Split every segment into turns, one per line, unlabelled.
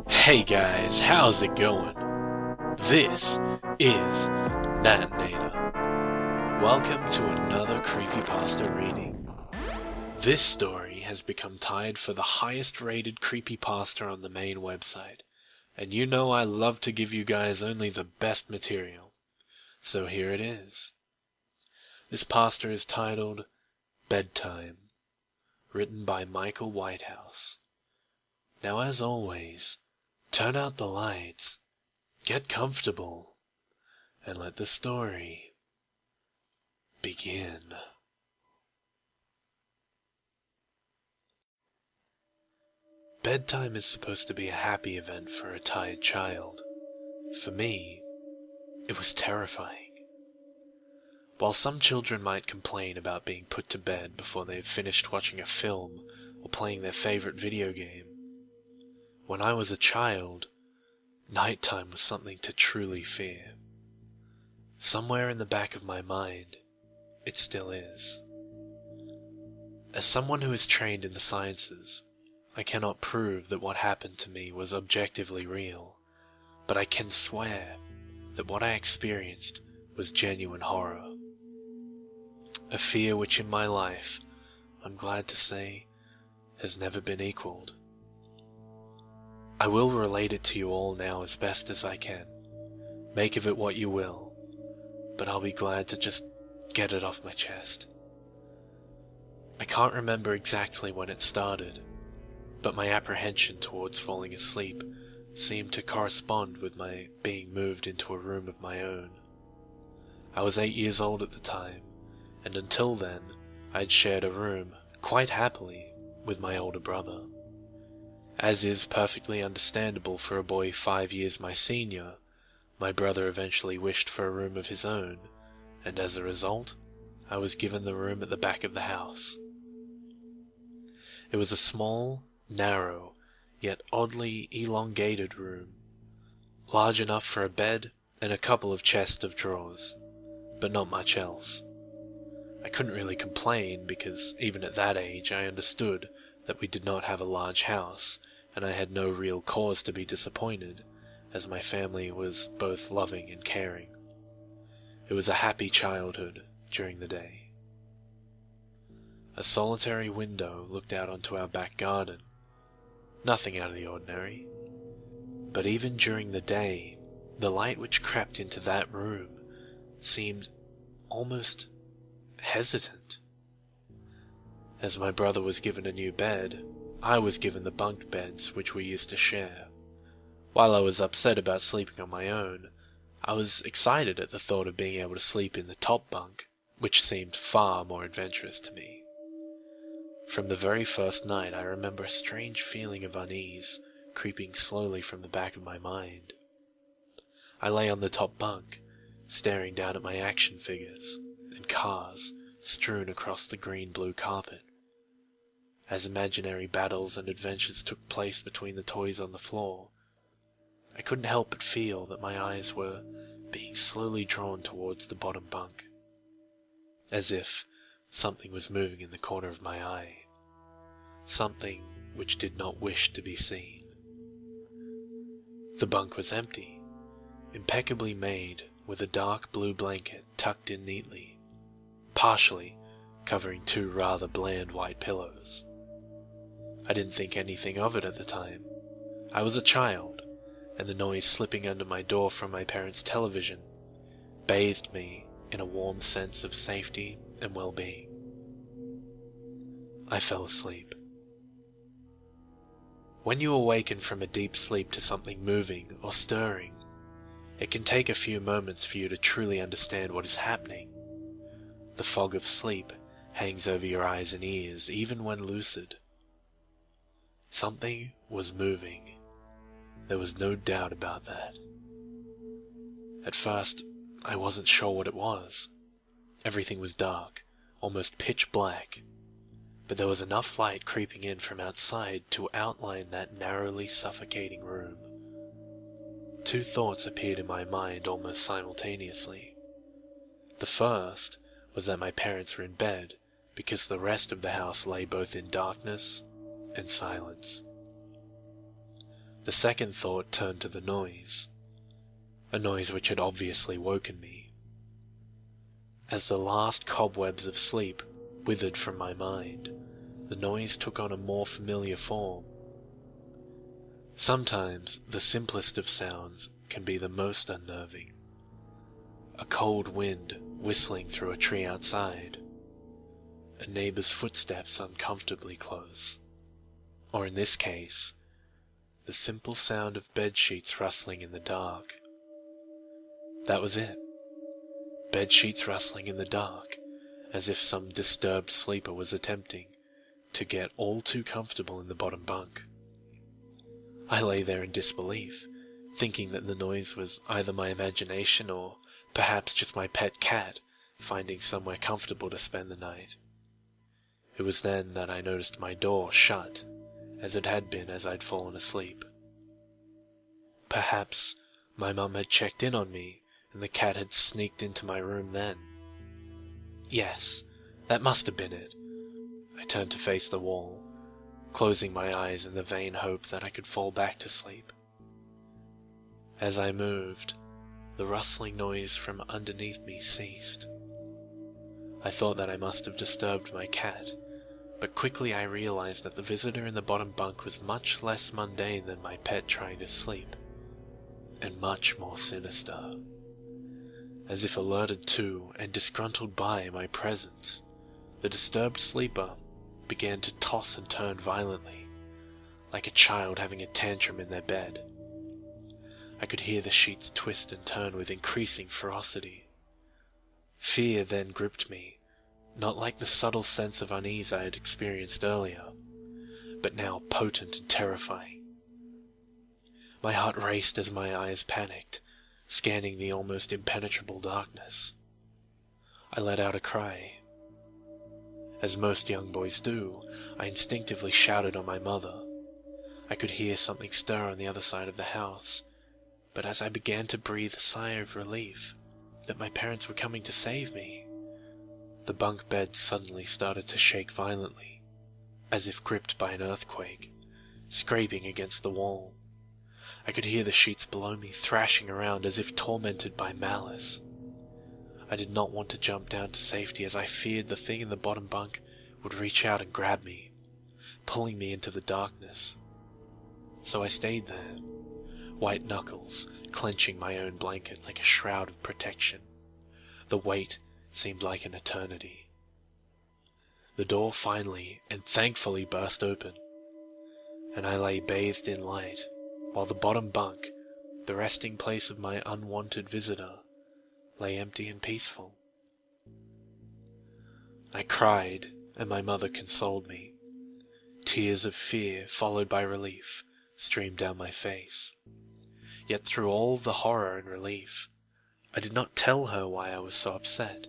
Hey guys, how's it going? This is Natanator. Welcome to another Creepypasta reading. This story has become tied for the highest rated Creepypasta on the main website, and you know I love to give you guys only the best material. So here it is. This pasta is titled Bedtime, written by Michael Whitehouse. Now as always, turn out the lights, get comfortable, and let the story begin. Bedtime is supposed to be a happy event for a tired child. For me, it was terrifying. While some children might complain about being put to bed before they've finished watching a film or playing their favorite video game, when I was a child, nighttime was something to truly fear. Somewhere in the back of my mind, it still is. As someone who is trained in the sciences, I cannot prove that what happened to me was objectively real, but I can swear that what I experienced was genuine horror. A fear which in my life, I'm glad to say, has never been equaled. I will relate it to you all now as best as I can. Make of it what you will, but I'll be glad to just get it off my chest. I can't remember exactly when it started, but my apprehension towards falling asleep seemed to correspond with my being moved into a room of my own. I was 8 years old at the time, and until then I had shared a room, quite happily, with my older brother. As is perfectly understandable for a boy 5 years my senior, my brother eventually wished for a room of his own, and as a result, I was given the room at the back of the house. It was a small, narrow, yet oddly elongated room, large enough for a bed and a couple of chests of drawers, but not much else. I couldn't really complain because even at that age I understood that we did not have a large house, and I had no real cause to be disappointed, as my family was both loving and caring. It was a happy childhood during the day. A solitary window looked out onto our back garden. Nothing out of the ordinary. But even during the day, the light which crept into that room seemed almost hesitant. As my brother was given a new bed, I was given the bunk beds which we used to share. While I was upset about sleeping on my own, I was excited at the thought of being able to sleep in the top bunk, which seemed far more adventurous to me. From the very first night I remember a strange feeling of unease creeping slowly from the back of my mind. I lay on the top bunk, staring down at my action figures and cars strewn across the green-blue carpet. As imaginary battles and adventures took place between the toys on the floor, I couldn't help but feel that my eyes were being slowly drawn towards the bottom bunk, as if something was moving in the corner of my eye, something which did not wish to be seen. The bunk was empty, impeccably made with a dark blue blanket tucked in neatly, partially covering two rather bland white pillows. I didn't think anything of it at the time. I was a child, and the noise slipping under my door from my parents' television bathed me in a warm sense of safety and well-being. I fell asleep. When you awaken from a deep sleep to something moving or stirring, it can take a few moments for you to truly understand what is happening. The fog of sleep hangs over your eyes and ears even when lucid. Something was moving. There was no doubt about that. At first, I wasn't sure what it was. Everything was dark, almost pitch black, but there was enough light creeping in from outside to outline that narrowly suffocating room. Two thoughts appeared in my mind almost simultaneously. The first was that my parents were in bed because the rest of the house lay both in darkness and silence. The second thought turned to the noise, a noise which had obviously woken me. As the last cobwebs of sleep withered from my mind, the noise took on a more familiar form. Sometimes the simplest of sounds can be the most unnerving. A cold wind whistling through a tree outside, a neighbor's footsteps uncomfortably close, or in this case, the simple sound of bed sheets rustling in the dark. That was it. Bed sheets rustling in the dark, as if some disturbed sleeper was attempting to get all too comfortable in the bottom bunk. I lay there in disbelief, thinking that the noise was either my imagination or perhaps just my pet cat finding somewhere comfortable to spend the night. It was then that I noticed my door shut, as it had been as I'd fallen asleep. Perhaps my mum had checked in on me, and the cat had sneaked into my room then. Yes, that must have been it. I turned to face the wall, closing my eyes in the vain hope that I could fall back to sleep. As I moved, the rustling noise from underneath me ceased. I thought that I must have disturbed my cat, but quickly I realized that the visitor in the bottom bunk was much less mundane than my pet trying to sleep, and much more sinister. As if alerted to and disgruntled by my presence, the disturbed sleeper began to toss and turn violently, like a child having a tantrum in their bed. I could hear the sheets twist and turn with increasing ferocity. Fear then gripped me, not like the subtle sense of unease I had experienced earlier, but now potent and terrifying. My heart raced as my eyes panicked, scanning the almost impenetrable darkness. I let out a cry. As most young boys do, I instinctively shouted on my mother. I could hear something stir on the other side of the house, but as I began to breathe a sigh of relief that my parents were coming to save me, the bunk bed suddenly started to shake violently, as if gripped by an earthquake, scraping against the wall. I could hear the sheets below me thrashing around as if tormented by malice. I did not want to jump down to safety, as I feared the thing in the bottom bunk would reach out and grab me, pulling me into the darkness. So I stayed there, white knuckles clenching my own blanket like a shroud of protection. The wait seemed like an eternity. The door finally and thankfully burst open, and I lay bathed in light, while the bottom bunk, the resting place of my unwanted visitor, lay empty and peaceful. I cried, and my mother consoled me. Tears of fear, followed by relief, streamed down my face. Yet through all the horror and relief, I did not tell her why I was so upset.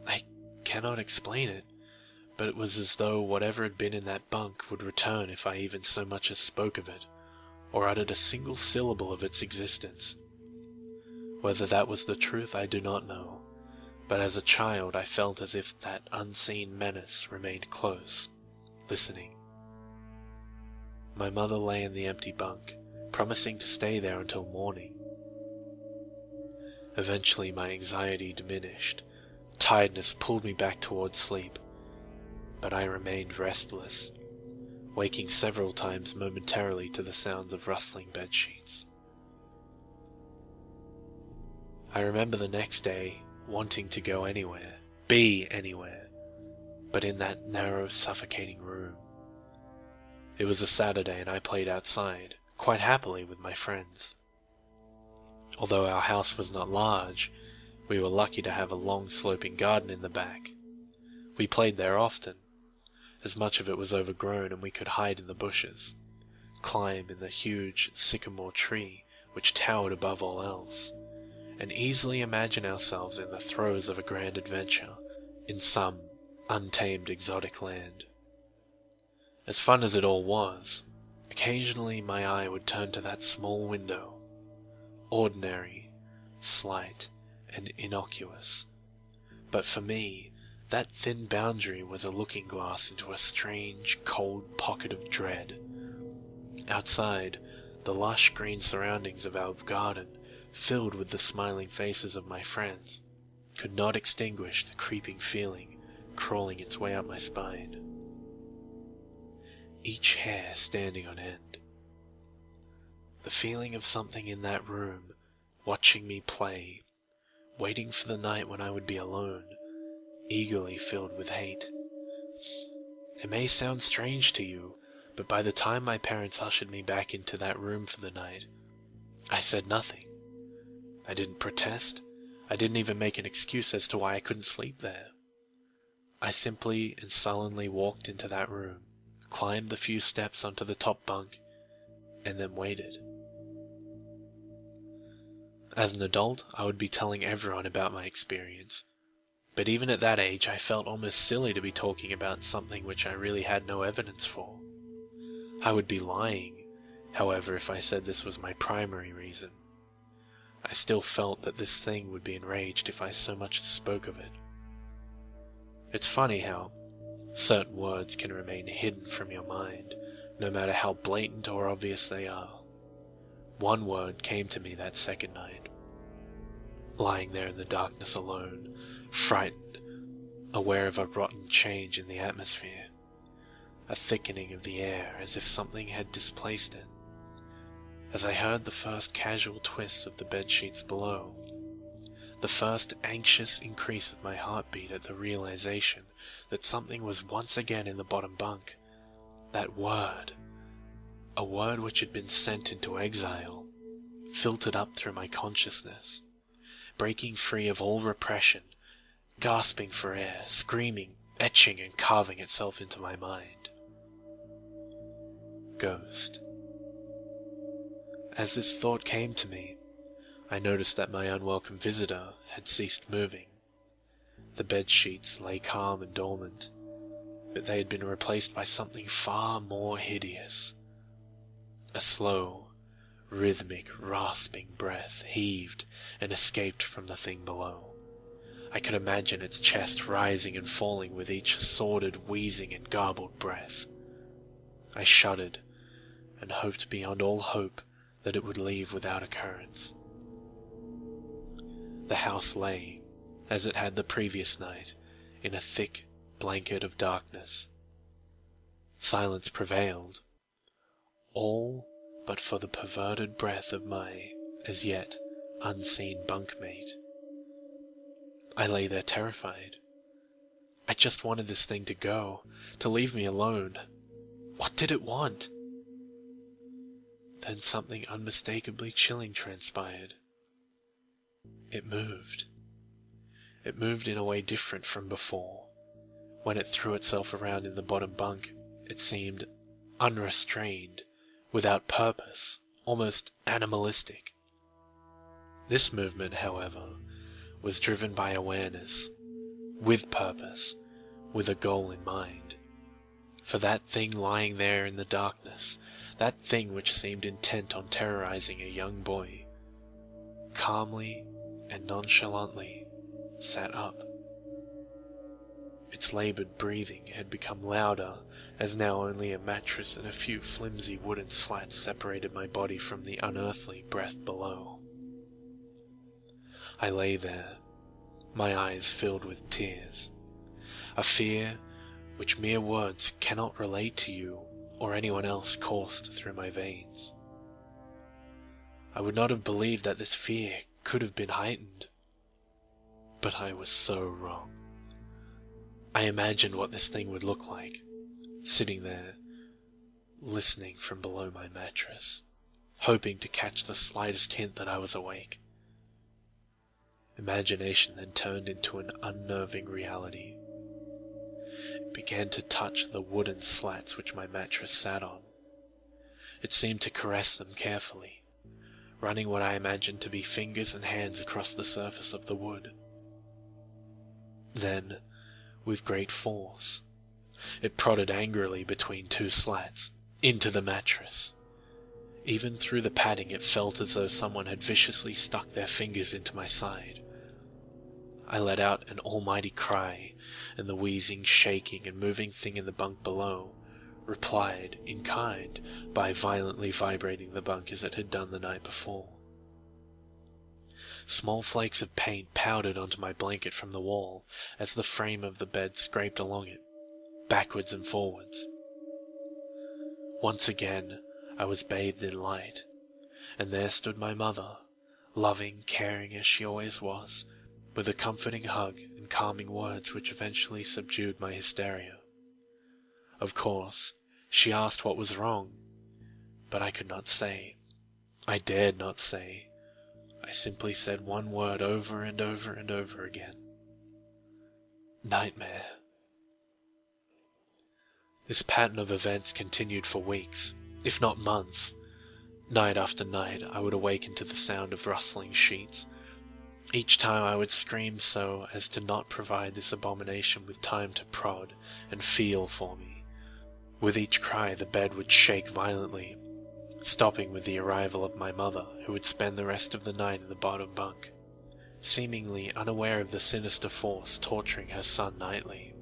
I cannot explain it, but it was as though whatever had been in that bunk would return if I even so much as spoke of it, or uttered a single syllable of its existence. Whether that was the truth I do not know, but as a child I felt as if that unseen menace remained close, listening. My mother lay in the empty bunk, promising to stay there until morning. Eventually my anxiety diminished. Tiredness pulled me back towards sleep, but I remained restless, waking several times momentarily to the sounds of rustling bedsheets. I remember the next day wanting to go anywhere, be anywhere, but in that narrow, suffocating room. It was a Saturday and I played outside, quite happily with my friends. Although our house was not large, we were lucky to have a long sloping garden in the back. We played there often, as much of it was overgrown and we could hide in the bushes, climb in the huge sycamore tree which towered above all else, and easily imagine ourselves in the throes of a grand adventure in some untamed exotic land. As fun as it all was, occasionally my eye would turn to that small window, ordinary, slight, and innocuous. But for me, that thin boundary was a looking glass into a strange, cold pocket of dread. Outside, the lush green surroundings of our garden, filled with the smiling faces of my friends, could not extinguish the creeping feeling crawling its way up my spine. Each hair standing on end. The feeling of something in that room, watching me play, waiting for the night when I would be alone, eagerly filled with hate. It may sound strange to you, but by the time my parents ushered me back into that room for the night, I said nothing. I didn't protest. I didn't even make an excuse as to why I couldn't sleep there. I simply and sullenly walked into that room, climbed the few steps onto the top bunk, and then waited. As an adult, I would be telling everyone about my experience, but even at that age I felt almost silly to be talking about something which I really had no evidence for. I would be lying, however, if I said this was my primary reason. I still felt that this thing would be enraged if I so much as spoke of it. It's funny how certain words can remain hidden from your mind, no matter how blatant or obvious they are. One word came to me that second night. Lying there in the darkness alone, frightened, aware of a rotten change in the atmosphere, a thickening of the air as if something had displaced it. As I heard the first casual twists of the bedsheets below, the first anxious increase of my heartbeat at the realization that something was once again in the bottom bunk, that word, a word which had been sent into exile, filtered up through my consciousness, breaking free of all repression, gasping for air, screaming, etching and carving itself into my mind. Ghost. As this thought came to me, I noticed that my unwelcome visitor had ceased moving. The bedsheets lay calm and dormant, but they had been replaced by something far more hideous. A slow, rhythmic, rasping breath heaved and escaped from the thing below. I could imagine its chest rising and falling with each sordid, wheezing and garbled breath. I shuddered, and hoped beyond all hope that it would leave without occurrence. The house lay, as it had the previous night, in a thick blanket of darkness. Silence prevailed, all but for the perverted breath of my, as yet, unseen bunkmate. I lay there terrified. I just wanted this thing to go, to leave me alone. What did it want? Then something unmistakably chilling transpired. It moved. It moved in a way different from before. When it threw itself around in the bottom bunk, it seemed unrestrained, without purpose, almost animalistic. This movement, however, was driven by awareness, with purpose, with a goal in mind. For that thing lying there in the darkness, that thing which seemed intent on terrorizing a young boy, calmly and nonchalantly sat up. Its labored breathing had become louder, as now only a mattress and a few flimsy wooden slats separated my body from the unearthly breath below. I lay there, my eyes filled with tears. A fear which mere words cannot relate to you or anyone else coursed through my veins. I would not have believed that this fear could have been heightened, but I was so wrong. I imagined what this thing would look like, sitting there, listening from below my mattress, hoping to catch the slightest hint that I was awake. Imagination then turned into an unnerving reality. It began to touch the wooden slats which my mattress sat on. It seemed to caress them carefully, running what I imagined to be fingers and hands across the surface of the wood. Then, with great force, it prodded angrily between two slats, into the mattress. Even through the padding it felt as though someone had viciously stuck their fingers into my side. I let out an almighty cry, and the wheezing, shaking, and moving thing in the bunk below replied in kind by violently vibrating the bunk as it had done the night before. Small flakes of paint powdered onto my blanket from the wall as the frame of the bed scraped along it, backwards and forwards. Once again, I was bathed in light, and there stood my mother, loving, caring as she always was, with a comforting hug and calming words which eventually subdued my hysteria. Of course, she asked what was wrong, but I could not say. I dared not say. I simply said one word over and over and over again. Nightmare. This pattern of events continued for weeks, if not months. Night after night, I would awaken to the sound of rustling sheets. Each time I would scream so as to not provide this abomination with time to prod and feel for me. With each cry, the bed would shake violently, stopping with the arrival of my mother, who would spend the rest of the night in the bottom bunk, seemingly unaware of the sinister force torturing her son nightly.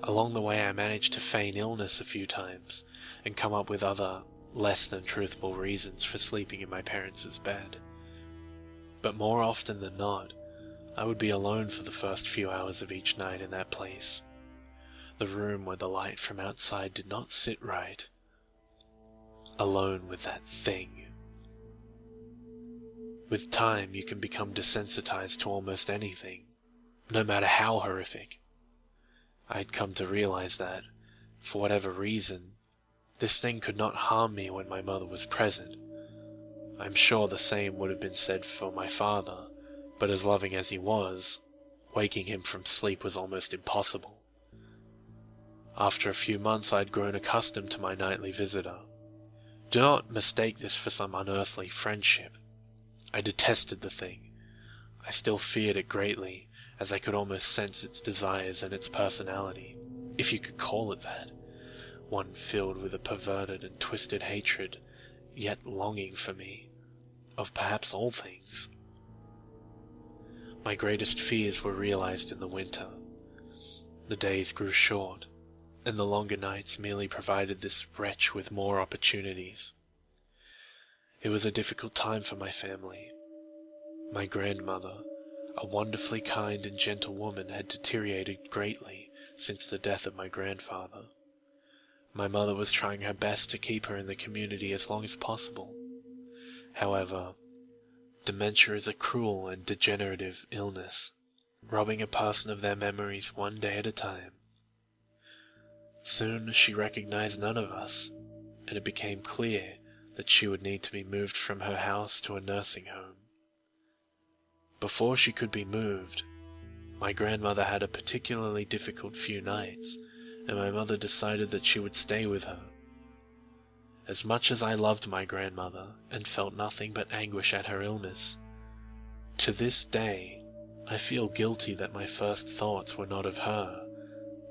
Along the way I managed to feign illness a few times, and come up with other, less than truthful reasons for sleeping in my parents' bed. But more often than not, I would be alone for the first few hours of each night in that place, the room where the light from outside did not sit right. Alone with that thing. With time, you can become desensitized to almost anything, no matter how horrific. I had come to realize that, for whatever reason, this thing could not harm me when my mother was present. I'm sure the same would have been said for my father, but as loving as he was, waking him from sleep was almost impossible. After a few months I had grown accustomed to my nightly visitor. Do not mistake this for some unearthly friendship. I detested the thing. I still feared it greatly, as I could almost sense its desires and its personality, if you could call it that, one filled with a perverted and twisted hatred, yet longing for me, of perhaps all things. My greatest fears were realized in the winter. The days grew short, and the longer nights merely provided this wretch with more opportunities. It was a difficult time for my family. My grandmother, a wonderfully kind and gentle woman, had deteriorated greatly since the death of my grandfather. My mother was trying her best to keep her in the community as long as possible. However, dementia is a cruel and degenerative illness, robbing a person of their memories one day at a time. Soon she recognized none of us, and it became clear that she would need to be moved from her house to a nursing home. Before she could be moved, my grandmother had a particularly difficult few nights, and my mother decided that she would stay with her. As much as I loved my grandmother and felt nothing but anguish at her illness, to this day I feel guilty that my first thoughts were not of her,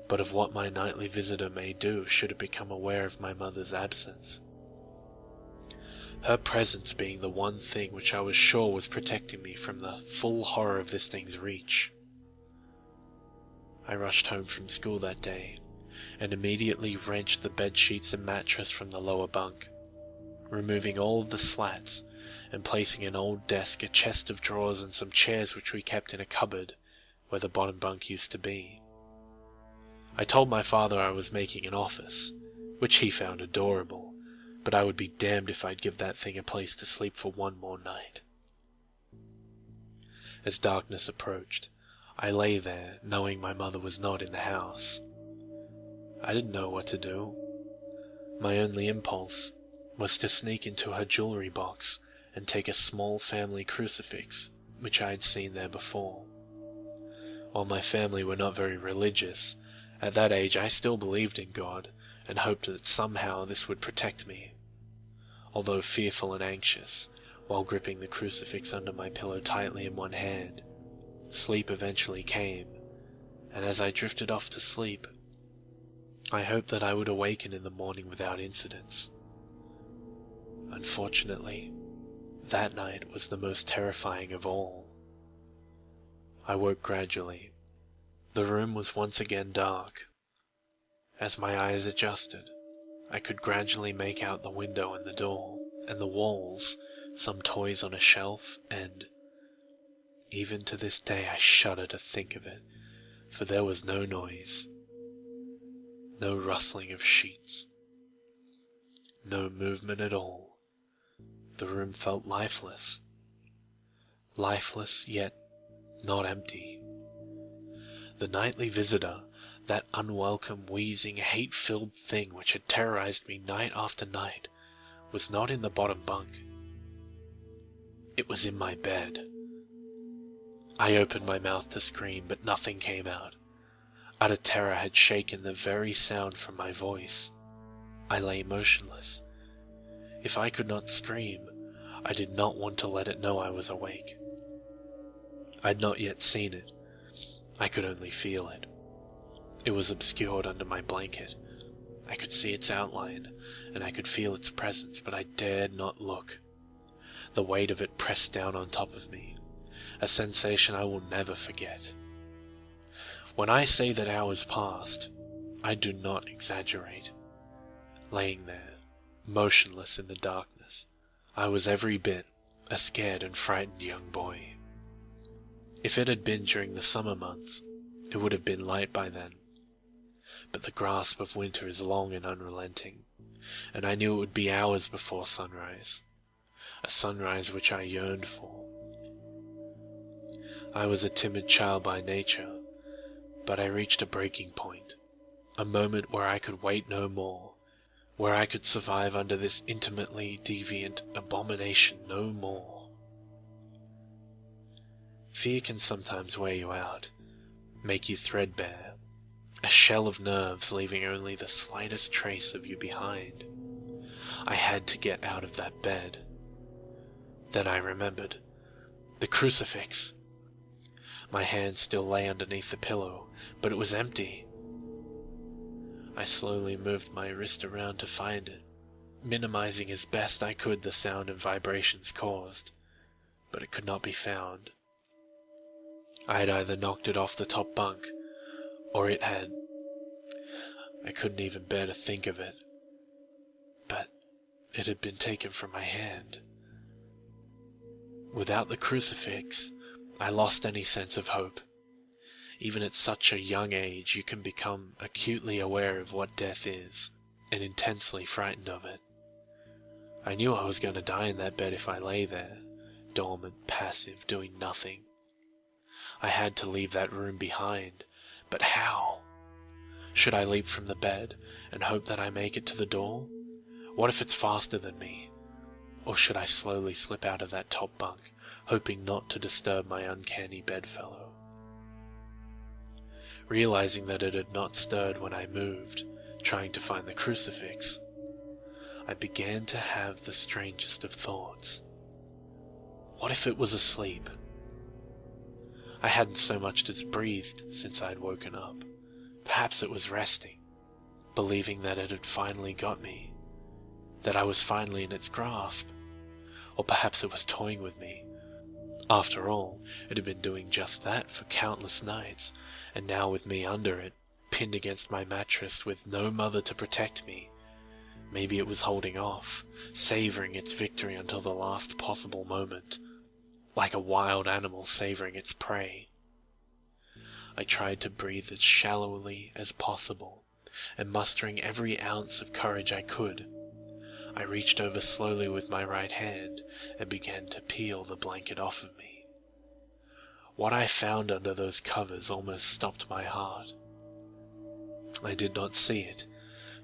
but of what my nightly visitor may do should it become aware of my mother's absence. Her presence being the one thing which I was sure was protecting me from the full horror of this thing's reach. I rushed home from school that day, and immediately wrenched the bedsheets and mattress from the lower bunk, removing all of the slats and placing an old desk, a chest of drawers, and some chairs which we kept in a cupboard where the bottom bunk used to be. I told my father I was making an office, which he found adorable, but I would be damned if I'd give that thing a place to sleep for one more night. As darkness approached, I lay there, knowing my mother was not in the house. I didn't know what to do. My only impulse was to sneak into her jewelry box and take a small family crucifix, which I had seen there before. While my family were not very religious, at that age I still believed in God, and hoped that somehow this would protect me. Although fearful and anxious, while gripping the crucifix under my pillow tightly in one hand, sleep eventually came, and as I drifted off to sleep, I hoped that I would awaken in the morning without incidents. Unfortunately, that night was the most terrifying of all. I woke gradually. The room was once again dark. As my eyes adjusted, I could gradually make out the window and the door, and the walls, some toys on a shelf, and even to this day I shudder to think of it, for there was no noise, no rustling of sheets, no movement at all. The room felt lifeless, yet not empty. The nightly visitor, that unwelcome, wheezing, hate-filled thing which had terrorized me night after night, was not in the bottom bunk. It was in my bed. I opened my mouth to scream, but nothing came out. Utter terror had shaken the very sound from my voice. I lay motionless. If I could not scream, I did not want to let it know I was awake. I'd not yet seen it. I could only feel it. It was obscured under my blanket. I could see its outline, and I could feel its presence, but I dared not look. The weight of it pressed down on top of me, a sensation I will never forget. When I say that hours passed, I do not exaggerate. Laying there, motionless in the darkness, I was every bit a scared and frightened young boy. If it had been during the summer months, it would have been light by then. But the grasp of winter is long and unrelenting, and I knew it would be hours before sunrise, a sunrise which I yearned for. I was a timid child by nature, but I reached a breaking point, a moment where I could wait no more, where I could survive under this intimately deviant abomination no more. Fear can sometimes wear you out, make you threadbare, a shell of nerves leaving only the slightest trace of you behind. I had to get out of that bed. Then I remembered. The crucifix! My hand still lay underneath the pillow, but it was empty. I slowly moved my wrist around to find it, minimizing as best I could the sound and vibrations caused, but it could not be found. I had either knocked it off the top bunk, or it had. I couldn't even bear to think of it, but it had been taken from my hand. Without the crucifix, I lost any sense of hope. Even at such a young age, you can become acutely aware of what death is, and intensely frightened of it. I knew I was going to die in that bed if I lay there, dormant, passive, doing nothing. I had to leave that room behind, but how? Should I leap from the bed and hope that I make it to the door? What if it's faster than me? Or should I slowly slip out of that top bunk, hoping not to disturb my uncanny bedfellow? Realizing that it had not stirred when I moved, trying to find the crucifix, I began to have the strangest of thoughts. What if it was asleep? I hadn't so much as breathed since I'd woken up. Perhaps it was resting, believing that it had finally got me, that I was finally in its grasp. Or perhaps it was toying with me. After all, it had been doing just that for countless nights, and now with me under it, pinned against my mattress with no mother to protect me, maybe it was holding off, savoring its victory until the last possible moment, like a wild animal savoring its prey. I tried to breathe as shallowly as possible, and mustering every ounce of courage I could, I reached over slowly with my right hand and began to peel the blanket off of me. What I found under those covers almost stopped my heart. I did not see it,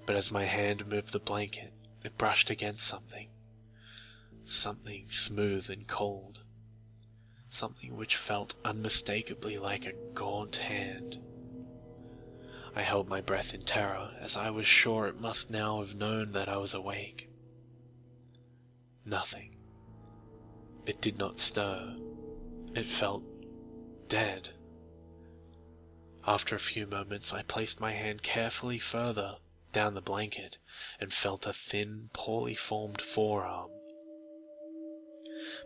but as my hand moved the blanket, it brushed against something smooth and cold, something which felt unmistakably like a gaunt hand. I held my breath in terror, as I was sure it must now have known that I was awake. Nothing. It did not stir. It felt dead. After a few moments, I placed my hand carefully further down the blanket and felt a thin, poorly formed forearm.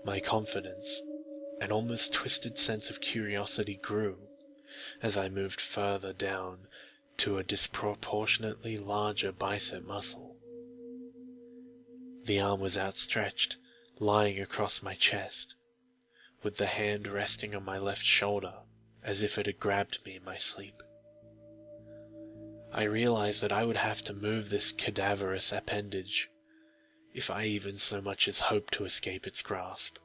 My confidence, an almost twisted sense of curiosity grew as I moved further down to a disproportionately larger bicep muscle. The arm was outstretched, lying across my chest, with the hand resting on my left shoulder as if it had grabbed me in my sleep. I realized that I would have to move this cadaverous appendage if I even so much as hoped to escape its grasp.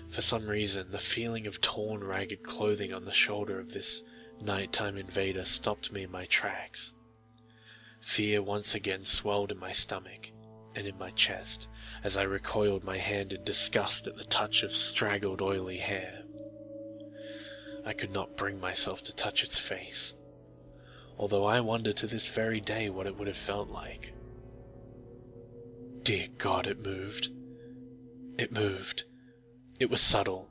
For some reason, the feeling of torn, ragged clothing on the shoulder of this nighttime invader stopped me in my tracks. Fear once again swelled in my stomach and in my chest as I recoiled my hand in disgust at the touch of straggled, oily hair. I could not bring myself to touch its face, although I wonder to this very day what it would have felt like. Dear God, it moved. It moved. It was subtle,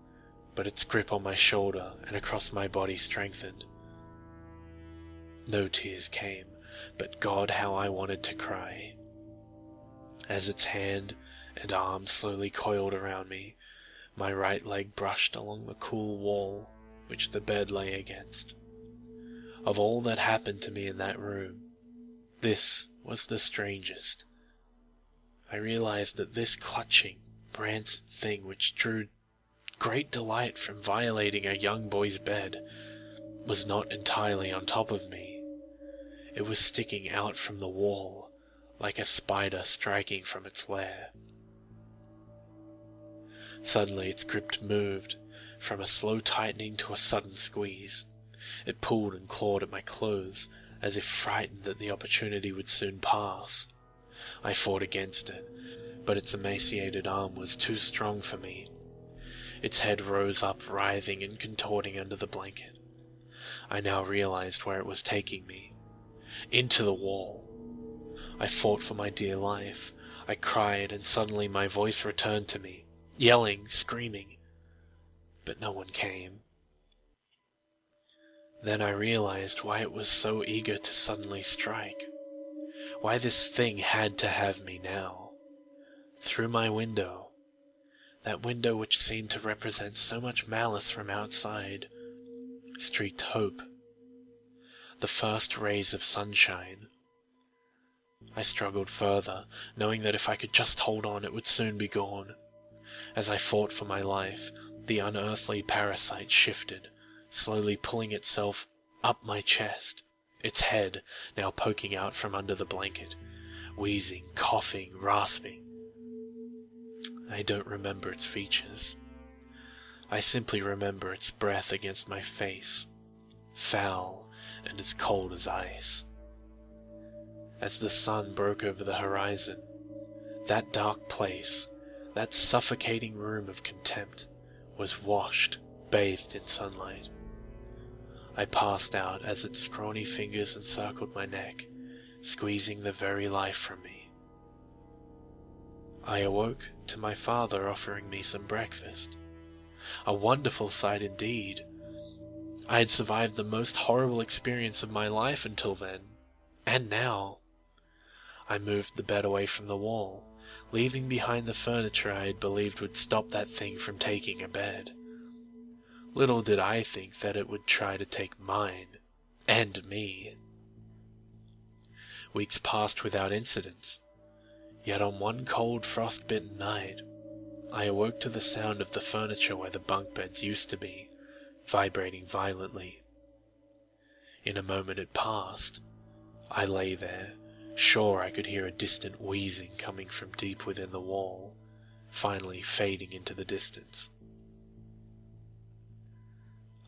but its grip on my shoulder and across my body strengthened. No tears came, but God, how I wanted to cry. As its hand and arm slowly coiled around me, my right leg brushed along the cool wall which the bed lay against. Of all that happened to me in that room, this was the strangest. I realized that this clutching, rancid thing which drew great delight from violating a young boy's bed was not entirely on top of me. It was sticking out from the wall, like a spider striking from its lair. Suddenly its grip moved, from a slow tightening to a sudden squeeze. It pulled and clawed at my clothes, as if frightened that the opportunity would soon pass. I fought against it, but its emaciated arm was too strong for me. Its head rose up, writhing and contorting under the blanket. I now realized where it was taking me. Into the wall. I fought for my dear life. I cried, and suddenly my voice returned to me, yelling, screaming. But no one came. Then I realized why it was so eager to suddenly strike. Why this thing had to have me now. Through my window, that window which seemed to represent so much malice from outside, streaked hope. The first rays of sunshine. I struggled further, knowing that if I could just hold on, it would soon be gone. As I fought for my life, the unearthly parasite shifted, slowly pulling itself up my chest, its head now poking out from under the blanket, wheezing, coughing, rasping. I don't remember its features. I simply remember its breath against my face, foul and as cold as ice. As the sun broke over the horizon, that dark place, that suffocating room of contempt, was washed, bathed in sunlight. I passed out as its scrawny fingers encircled my neck, squeezing the very life from me. I awoke to my father offering me some breakfast. A wonderful sight indeed. I had survived the most horrible experience of my life until then, and now. I moved the bed away from the wall, leaving behind the furniture I had believed would stop that thing from taking a bed. Little did I think that it would try to take mine, and me. Weeks passed without incidents, yet on one cold frost-bitten night, I awoke to the sound of the furniture where the bunk beds used to be, vibrating violently. In a moment it passed. I lay there, sure I could hear a distant wheezing coming from deep within the wall, finally fading into the distance.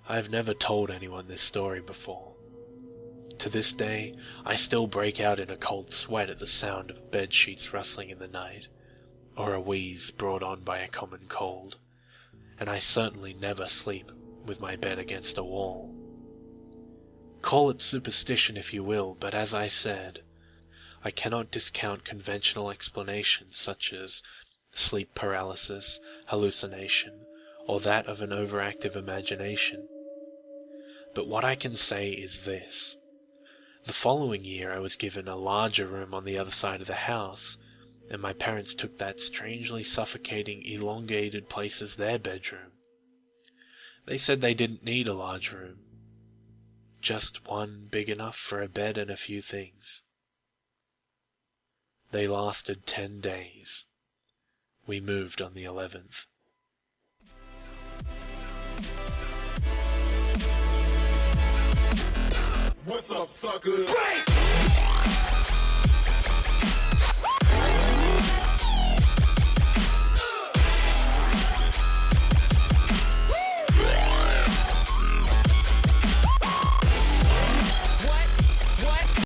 I have never told anyone this story before. To this day, I still break out in a cold sweat at the sound of bed sheets rustling in the night, or a wheeze brought on by a common cold, and I certainly never sleep with my bed against a wall. Call it superstition if you will, but as I said, I cannot discount conventional explanations such as sleep paralysis, hallucination, or that of an overactive imagination. But what I can say is this. The following year I was given a larger room on the other side of the house, and my parents took that strangely suffocating, elongated place as their bedroom. They said they didn't need a large room. just one big enough for a bed and a few things. They lasted 10 days. We moved on the 11th.
What's up, sucker? Break!